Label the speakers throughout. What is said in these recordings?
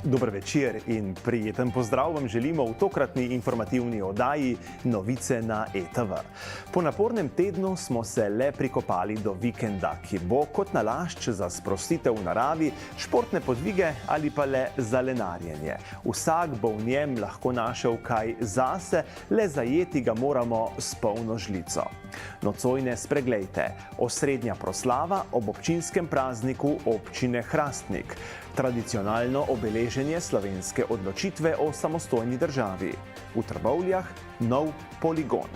Speaker 1: Dober večer in prijeten pozdrav vam želimo v tokratni informativni oddaji Novice na ETV. Po napornem tednu smo se le prikopali do vikenda, ki bo kot nalašč za sprostitev v naravi, športne podvige ali pa le zalenarjenje. Vsak bo v njem lahko našel kaj zase, le zajeti ga moramo s polno žlico. Nocoj ne spreglejte, osrednja proslava ob občinskem prazniku občine Hrastnik. Tradicionalno obeleženje slovenske odločitve o samostojni državi. V Trbovljah nov poligon.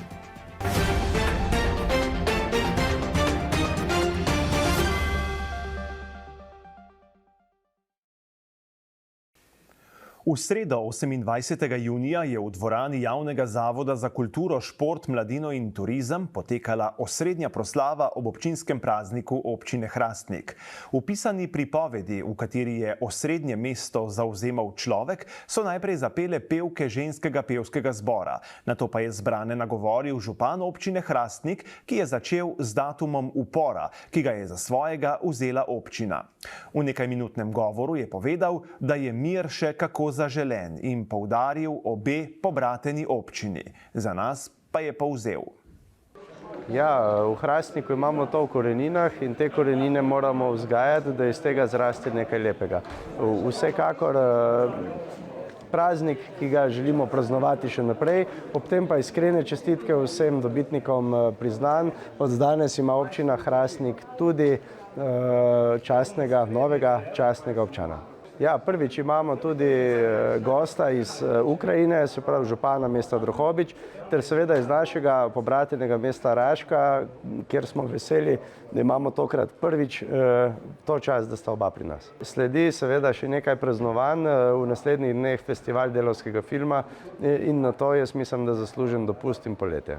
Speaker 1: V sredo 28. junija je v dvorani Javnega zavoda za kulturo, šport, mladino in turizem potekala osrednja proslava ob občinskem prazniku občine Hrastnik. V pisani pripovedi, v kateri je osrednje mesto zavzemal človek, so najprej zapele pevke ženskega pevskega zbora. Nato pa je zbrane nagovoril župan občine Hrastnik, ki je začel z datumom upora, ki ga je za svojega vzela občina. V nekajminutnem govoru je povedal, da je mir še kako zaželen in poudaril obe pobrateni občini. Za nas pa je povzel.
Speaker 2: Ja, v Hrastniku imamo to v koreninah in te korenine moramo vzgajati, da iz tega zraste nekaj lepega. Vsekakor praznik, ki ga želimo praznovati še naprej, ob tem pa iskrene čestitke vsem dobitnikom priznanj. Od danes ima občina Hrastnik tudi novega častnega občana. Ja, prvič imamo tudi gosta iz Ukrajine, se pravi župana mesta Drohobič, ter seveda iz našega pobratenega mesta Raška, kjer smo veseli, da imamo tokrat prvič to čast, da sta oba pri nas. Sledi seveda še nekaj praznovanj, v naslednjih dneh festival delavskega filma in na to jaz mislim, da zaslužen dopust in poletje.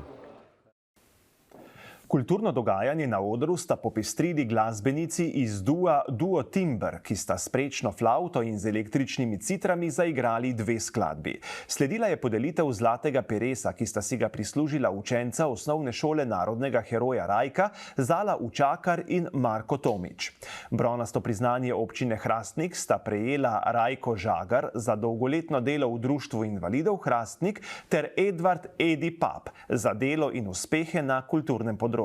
Speaker 1: Kulturno dogajanje na odru sta popestrili glasbenici iz Duo Timber, ki sta s prečno flavto in z električnimi citrami zaigrali dve skladbi. Sledila je podelitev zlatega peresa, ki sta si ga prislužila učenca osnovne šole narodnega heroja Rajka, Zala Učakar in Marko Tomič. Bronasto priznanje občine Hrastnik sta prejela Rajko Žagar za dolgoletno delo v Društvu invalidov Hrastnik ter Edvard Edi Pap za delo in uspehe na kulturnem področju.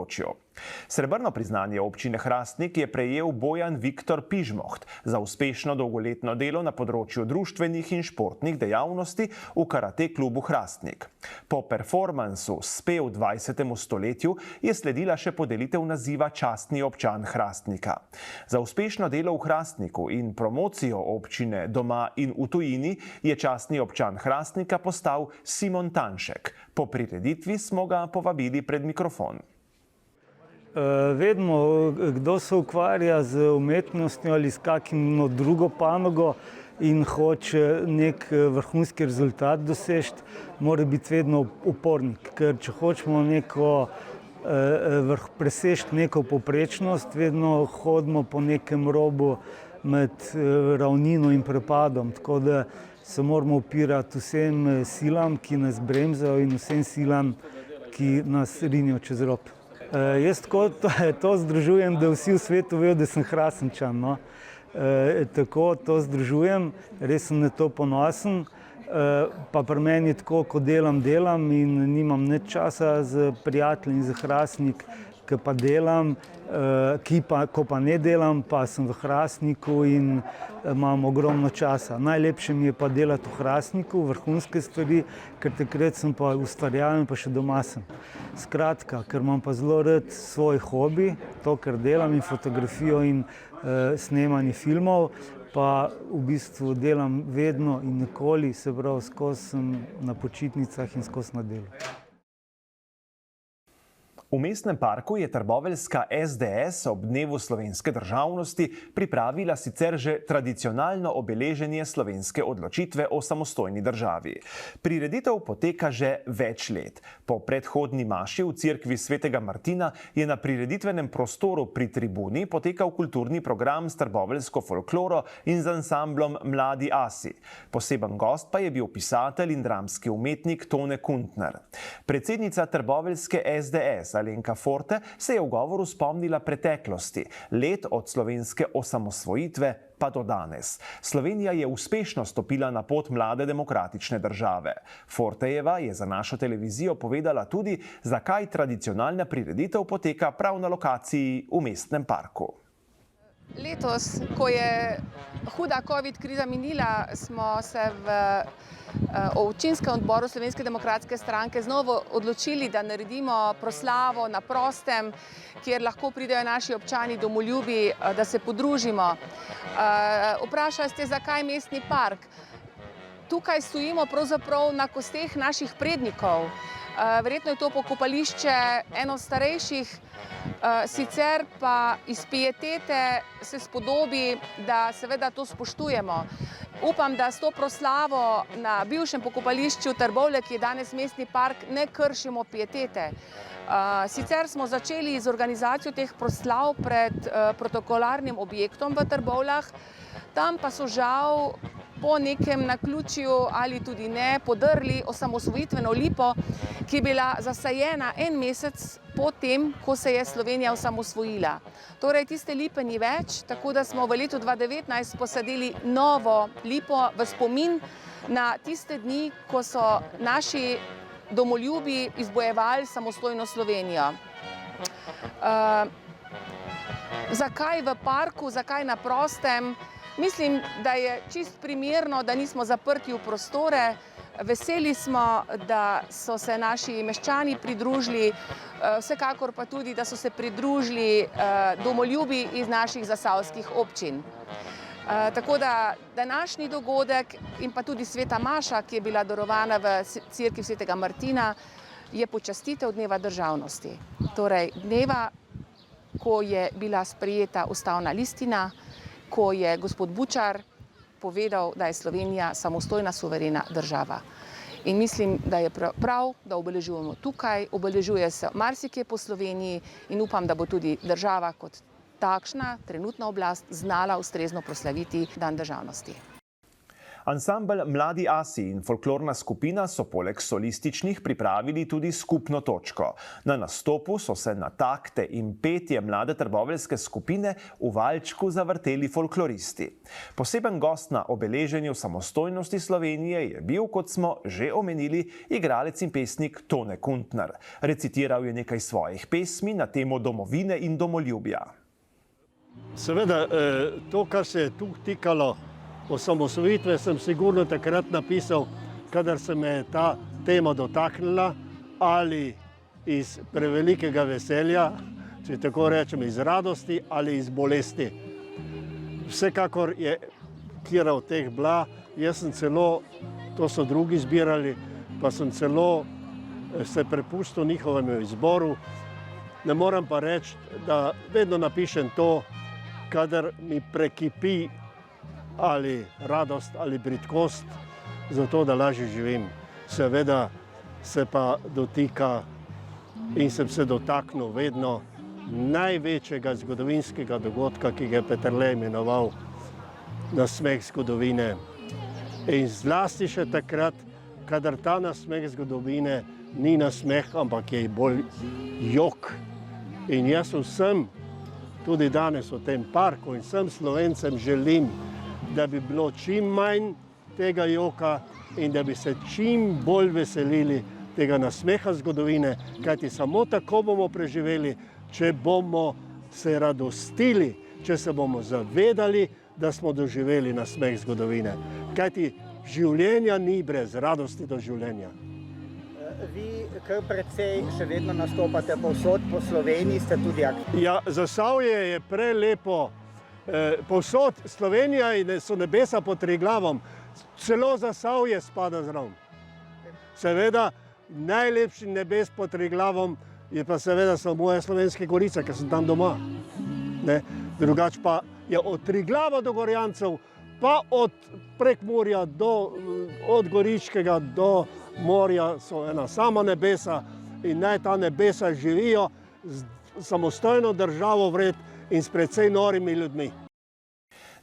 Speaker 1: Srebrno priznanje občine Hrastnik je prejel Bojan Viktor Pižmoht za uspešno dolgoletno delo na področju društvenih in športnih dejavnosti v karate klubu Hrastnik. Po performansu Spev 20. stoletju je sledila še podelitev naziva Častni občan Hrastnika. Za uspešno delo v Hrastniku in promocijo občine doma in v tujini je častni občan Hrastnika postal Simon Tanšek. Po prireditvi smo ga povabili pred mikrofon.
Speaker 3: Vedno, kdo se ukvarja z umetnostjo ali s kakšno drugo panogo in hoče nek vrhunski rezultat doseči, mora biti vedno upornik. Ker če hočemo preseči neko povprečnost, vedno hodimo po nekem robu med ravnino in prepadom. Tako da se moramo upirati vsem silam, ki nas bremzajo in vsem silam, ki nas rinijo čez rob. Jaz tako to združujem, da vsi v svetu vejo, da sem Hrastničan. No. Tako to združujem, res sem na to ponosen. Pa pri meni je tako, ko delam in nimam nič časa z prijatelji za Hrastnik, ko pa delam, ko pa ne delam, pa sem v Hrastniku in imam ogromno časa. Najlepše mi je pa delati v Hrastniku, vrhunske stvari, ker takrat sem pa ustvarjalen, pa še doma sem. Skratka, ker imam pa zelo rad svoj hobi, to, kar delam in fotografijo in snemanje filmov, pa v bistvu delam vedno in nikoli, se pravi, skozi sem na počitnicah in skozi na delu.
Speaker 1: V mestnem parku je trboveljska SDS ob dnevu slovenske državnosti pripravila sicer že tradicionalno obeleženje slovenske odločitve o samostojni državi. Prireditev poteka že več let. Po predhodni maši v cerkvi svetega Martina je na prireditvenem prostoru pri tribuni potekal kulturni program s trboveljsko folkloro in z ansamblom Mladi asi. Poseben gost pa je bil pisatelj in dramski umetnik Tone Kuntner. Predsednica trboveljske SDS profesorica Alenka Forte se je v govoru spomnila preteklosti, let od slovenske osamosvojitve pa do danes. Slovenija je uspešno stopila na pot mlade demokratične države. Fortejeva je za našo televizijo povedala tudi, zakaj tradicionalna prireditev poteka prav na lokaciji v mestnem parku.
Speaker 4: Letos, ko je huda COVID kriza minila, smo se v občinskem odboru Slovenske demokratske stranke znova odločili, da naredimo proslavo na prostem, kjer lahko pridejo naši občani domoljubi, da se podružimo. Vprašali ste, zakaj mestni park? Tukaj stojimo pravzaprav na kosteh naših prednikov. Verjetno je to pokopališče eno starejših, sicer pa iz pietete se spodobi, da seveda to spoštujemo. Upam, da s to proslavo na bivšem pokopališču Trbovlje, ki je danes mestni park, ne kršimo pietete. Sicer smo začeli z organizacijo teh proslav pred protokolarnim objektom v Trbovljah, tam pa so žal po nekem naključju ali tudi ne podrli osamosvojitveno lipo, ki je bila zasajena en mesec po tem, ko se je Slovenija osamosvojila. Torej, tiste lipe ni več, tako da smo v letu 2019 posadili novo lipo v spomin na tiste dni, ko so naši domoljubi izbojevali samostojno Slovenijo. Zakaj v parku, zakaj na prostem? Mislim, da je čist primerno, da nismo zaprti v prostore. Veseli smo, da so se naši meščani pridružili, vsekakor pa tudi, da so se pridružili domoljubi iz naših zasavskih občin. Tako da današnji dogodek in pa tudi sveta maša, ki je bila darovana v cerkvi svetega Martina, je počastitev dneva državnosti. Torej, dneva, ko je bila sprejeta ustavna listina, ko je gospod Bučar povedal, da je Slovenija samostojna, suverena država. In mislim, da je prav, da obeležujemo tukaj, obeležuje se marsikje po Sloveniji in upam, da bo tudi država kot takšna, trenutna oblast, znala ustrezno proslaviti dan državnosti.
Speaker 1: Ansambel Mladi asi in folklorna skupina so poleg solističnih pripravili tudi skupno točko. Na nastopu so se na takte in petje mlade trboveljske skupine v valčku zavrteli folkloristi. Poseben gost na obeleženju samostojnosti Slovenije je bil, kot smo že omenili, igralec in pesnik Tone Kuntner. Recitiral je nekaj svojih pesmi na temo domovine in domoljubja.
Speaker 5: Seveda, to, kar se je tu tikalo osamosvojitve, sem sigurno takrat napisal, kadar se me je ta tema dotaknila, ali iz prevelikega veselja, če tako rečem, iz radosti ali iz bolesti. Vsekakor je kjera od teh bila, jaz sem celo, to so drugi zbirali, pa sem celo se prepustil njihovemu izboru. Ne moram pa reči, da vedno napišem to, kadar mi prekipi ali radost ali bridkost, zato da lažje živim. Seveda se pa dotika in sem se dotaknil vedno največjega zgodovinskega dogodka, ki ga je Peterle imenoval nasmeh zgodovine. In zlasti še takrat, kadar ta nasmeh zgodovine ni nasmeh, ampak je bolj jok. In jaz vsem, tudi danes v tem parku in vsem Slovencem želim, da bi bilo čim manj tega joka in da bi se čim bolj veselili tega nasmeha zgodovine, kajti samo tako bomo preživeli, če bomo se radostili, če se bomo zavedali, da smo doživeli nasmeh zgodovine. Kajti življenja ni brez radosti do življenja.
Speaker 6: Vi kar precej še vedno nastopate povsod po Sloveniji, ste tudi aktivni.
Speaker 5: Ja, Zasavje je prelepo. Povsod Slovenija so nebesa pod Triglavom, celo Zasavje spada zraven. Seveda, najlepši nebes pod Triglavom je pa seveda so moje Slovenske Gorice, ker sem tam doma. Drugače pa je od Triglava do Gorjancev, pa od Prekmurja od Goričkega do morja so ena sama nebesa in naj ta nebesa živijo z samostojno državo vred in s precej norimi ljudmi.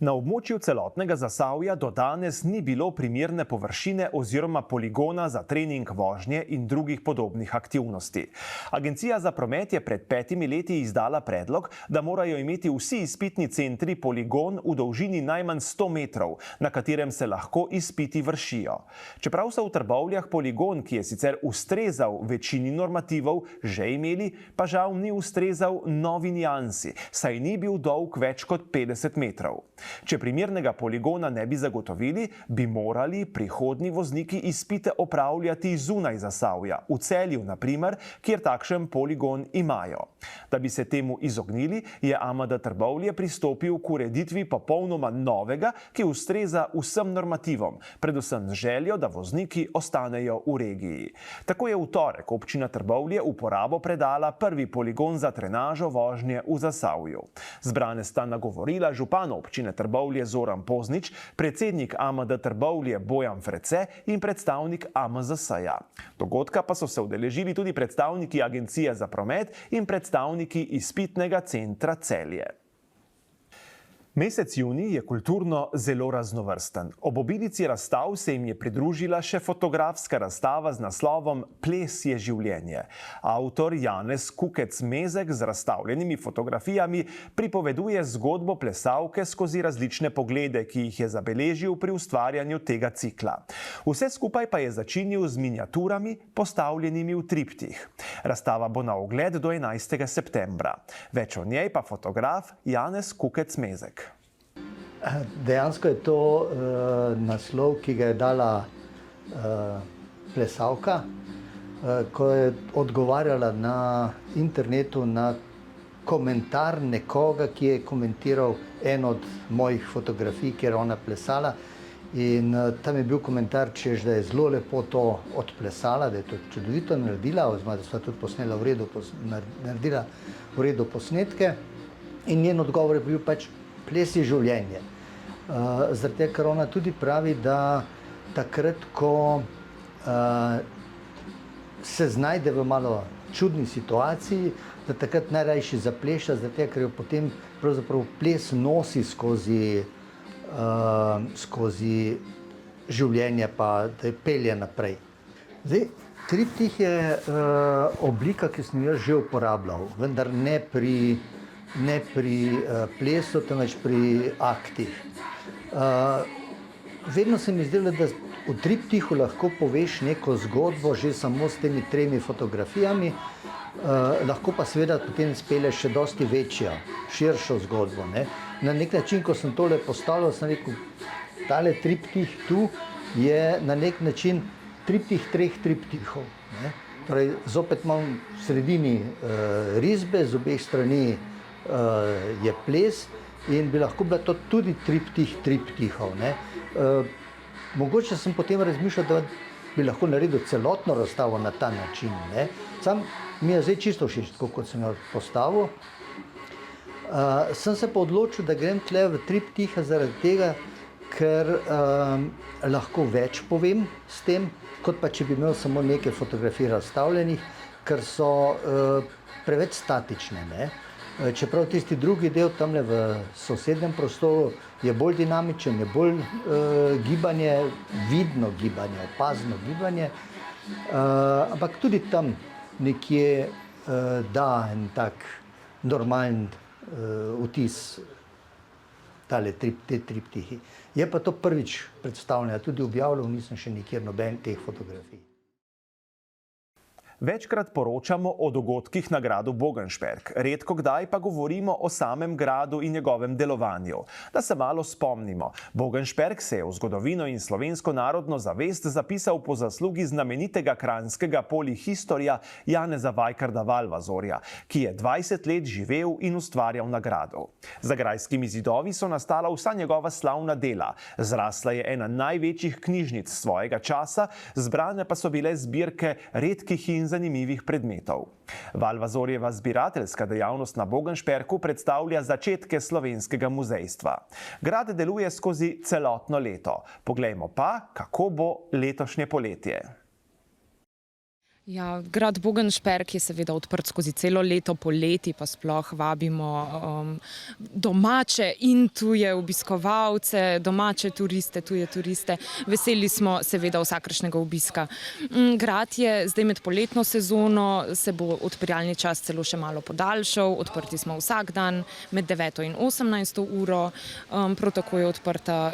Speaker 1: Na območju celotnega Zasavja do danes ni bilo primerne površine oziroma poligona za trening vožnje in drugih podobnih aktivnosti. Agencija za promet je pred 5 leti izdala predlog, da morajo imeti vsi izpitni centri poligon v dolžini najmanj 100 metrov, na katerem se lahko izpiti vršijo. Čeprav so v Trbovljah poligon, ki je sicer ustrezal večini normativov, že imeli, pa žal ni ustrezal novi niansi, saj ni bil dolg več kot 50 metrov. Če primernega poligona ne bi zagotovili, bi morali prihodnji vozniki izpite opravljati zunaj Zasavja, v Celju na primer, kjer takšen poligon imajo. Da bi se temu izognili, je AMD Trbovlje pristopil k ureditvi popolnoma novega, ki ustreza vsem normativom, predvsem z željo, da vozniki ostanejo v regiji. Tako je v torek občina Trbovlje v uporabo predala prvi poligon za trenažo vožnje v Zasavju. Zbrane sta nagovorila župan občine Trbovlje Zoran Poznič, predsednik AMD Trbovlje Bojan Frece in predstavnik AMZS-ja. Dogodka pa so se udeležili tudi predstavniki Agencije za promet in predstavniki izpitnega centra Celje. Mesec junij je kulturno zelo raznovrsten. Ob obilici razstav se jim je pridružila še fotografska razstava z naslovom Ples je življenje. Avtor Janez Kukec-Mezek z razstavljenimi fotografijami pripoveduje zgodbo plesalke skozi različne poglede, ki jih je zabeležil pri ustvarjanju tega cikla. Vse skupaj pa je začinil z miniaturami, postavljenimi v triptih. Razstava bo na ogled do 11. septembra. Več o njej pa fotograf Janez Kukec-Mezek.
Speaker 7: Dejansko je to naslov, ki ga je dala plesalka, ko je odgovarjala na internetu na komentar nekoga, ki je komentiral eno od mojih fotografij, kjer je ona plesala. In tam je bil komentar, češ, da je zelo lepo to odplesala, da je to čudovito naredila, oziroma da sva tudi naredila v redu posnetke. In njen odgovor je bil pač, ples je življenje. Zaradi tega, ker ona tudi pravi, da takrat, ko se znajde v malo čudni situaciji, da takrat najrajši zapleša, zaradi tega, ker jo potem pravzaprav ples nosi skozi življenje, pa da je pelje naprej. Zdaj, triptih je oblika, ki sem jo že uporabljal, vendar ne pri plesu, temveč pri aktih. Vedno se mi zdelo, da v triptihu lahko poveš neko zgodbo že samo s temi 3 fotografijami, lahko pa seveda potem spelješ še dosti večjo, širšo zgodbo. Na nek način, ko sem tole postavljal, sem rekel, tale triptih tu je na nek način triptih 3 triptihov. Torej, zopet imam v sredini risbe, z obeh strani je ples in bi lahko bila to tudi triptih triptihov. Mogoče sem potem razmišljal, da bi lahko naredil celotno razstavo na ta način. Sam mi je zdaj čisto všeč, tako kot sem jo postavil. Sem se pa odločil, da grem tle v triptiha zaradi tega, ker lahko več povem s tem, kot pa če bi imel samo neke fotografije razstavljenih, ker so preveč statične. Čeprav tisti drugi del tamle v sosednjem prostoru je bolj dinamičen, je bolj gibanje, vidno gibanje, opazno gibanje, ampak tudi tam nekje da en tak normalen vtis te triptihi. Je pa to prvič predstavljeno, tudi objavljal nisem še nikjer noben teh fotografij.
Speaker 1: Večkrat poročamo o dogodkih na gradu Bogenšperk, redko kdaj pa govorimo o samem gradu in njegovem delovanju. Da se malo spomnimo, Bogenšperk se je v zgodovino in slovensko narodno zavest zapisal po zaslugi znamenitega kranjskega polihistorja Janeza Vajkarda Valvazorja, ki je 20 let živel in ustvarjal na gradu. Za grajskimi zidovi so nastala vsa njegova slavna dela, zrasla je ena največjih knjižnic svojega časa, zbrane pa so bile zbirke redkih in zanimivih predmetov. Valvazorjeva zbirateljska dejavnost na Bogenšperku predstavlja začetke slovenskega muzejstva. Grad deluje skozi celotno leto. Poglejmo pa, kako bo letošnje poletje.
Speaker 8: Ja, grad Bogenšperk je seveda odprt skozi celo leto, poleti pa sploh vabimo domače in tuje obiskovalce, domače turiste, tuje turiste. Veseli smo seveda vsakršnega obiska. Grad je zdaj med poletno sezono, se bo odpiralni čas celo še malo podaljšal, odprti smo vsak dan med 9. in 18. uro, prav tako je odprta,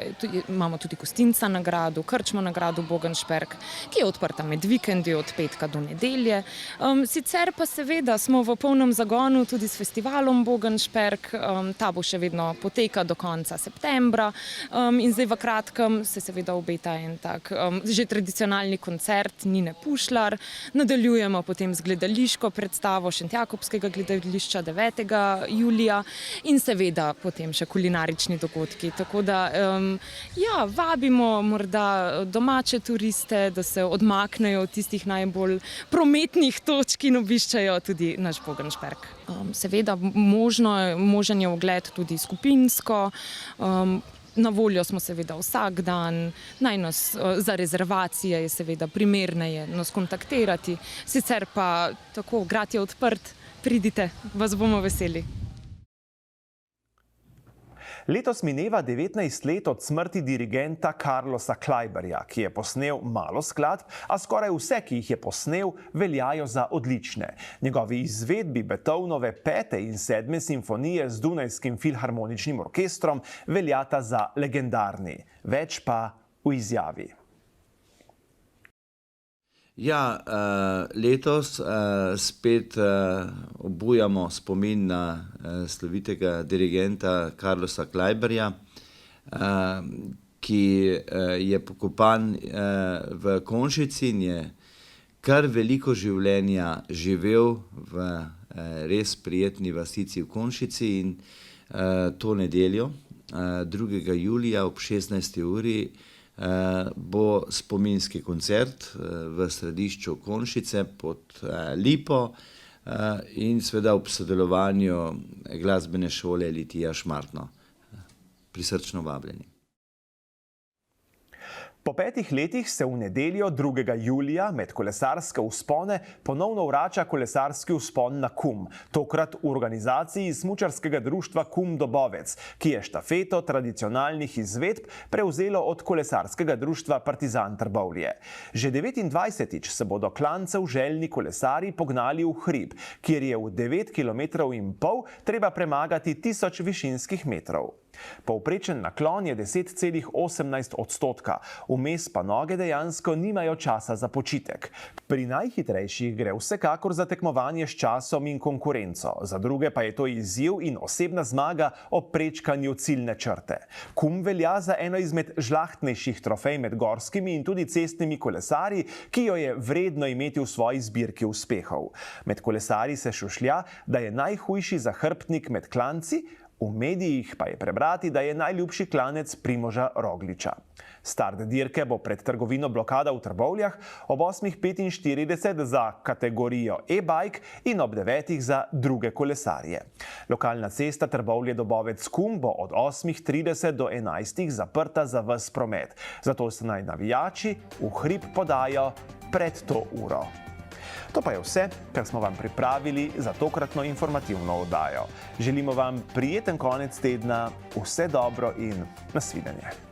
Speaker 8: imamo tudi gostinca na gradu, krčmo na gradu Bogenšperk, ki je odprta med vikendi od petka do nedelje. Sicer pa seveda smo v polnem zagonu tudi s festivalom Bogenšperk, ta bo še vedno poteka do konca septembra in zdaj v kratkem se seveda obeta en tak že tradicionalni koncert Nine Pušlar, nadaljujemo potem z gledališko predstavo Šentjakobskega gledališča 9. julija in seveda potem še kulinarični dogodki, tako da ja, vabimo morda domače turiste, da se odmaknejo od tistih najbolj prometnih točk in obiščajo tudi naš Bogenšperk. Seveda možen je ogled tudi skupinsko, na voljo smo seveda vsak dan, naj nas za rezervacije je seveda primerneje nas kontaktirati, sicer pa tako, grad je odprt, pridite, vas bomo veseli.
Speaker 1: Letos mineva 19 let od smrti dirigenta Carlosa Kleiberja, ki je posnel malo skladb, a skoraj vse, ki jih je posnel, veljajo za odlične. Njegovi izvedbi Beethovenove 5. in 7. simfonije z Dunajskim filharmoničnim orkestrom veljata za legendarni. Več pa v izjavi.
Speaker 9: Ja, letos spet obujamo spomin na slovitega dirigenta Carlosa Kleiberja, ki je pokopan v Konšici in je kar veliko življenja živel v res prijetni vasici v Konšici in to nedeljo, 2. julija ob 16. uri, bo spominski koncert v središču Konšice pod Lipo in seveda ob sodelovanju glasbene šole Litija Šmartno. Prisrčno vabljeni.
Speaker 1: Po 5 letih se v nedeljo 2. julija med kolesarske vzpone ponovno vrača kolesarski vzpon na Kum, tokrat v organizaciji smučarskega društva Kum Dobovec, ki je štafeto tradicionalnih izvedb prevzelo od kolesarskega društva Partizan Trbovlje. Že 29. se bodo klancev željni kolesari pognali v hrib, kjer je v 9,5 km treba premagati 1000 višinskih metrov. Povprečen naklon je 10,18%, vmes pa noge dejansko nimajo časa za počitek. Pri najhitrejših gre vsekakor za tekmovanje s časom in konkurenco, za druge pa je to izziv in osebna zmaga ob prečkanju ciljne črte. Kum velja za eno izmed žlahtnejših trofej med gorskimi in tudi cestnimi kolesarji, ki jo je vredno imeti v svoji zbirki uspehov. Med kolesarji se šušlja, da je najhujši zahrbtnik med klanci, v medijih pa je prebrati, da je najljubši klanec Primoža Rogliča. Start dirke bo pred trgovino Blokada v Trbovljah ob 8:45 za kategorijo e-bike in ob 9 za druge kolesarje. Lokalna cesta Trbovlje-Dobovec-Kum bo od 8:30 do 11 zaprta za ves promet, zato se naj navijači v hrib podajo pred to uro. To pa je vse, kar smo vam pripravili za tokratno informativno oddajo. Želimo vam prijeten konec tedna, vse dobro in nasvidenje.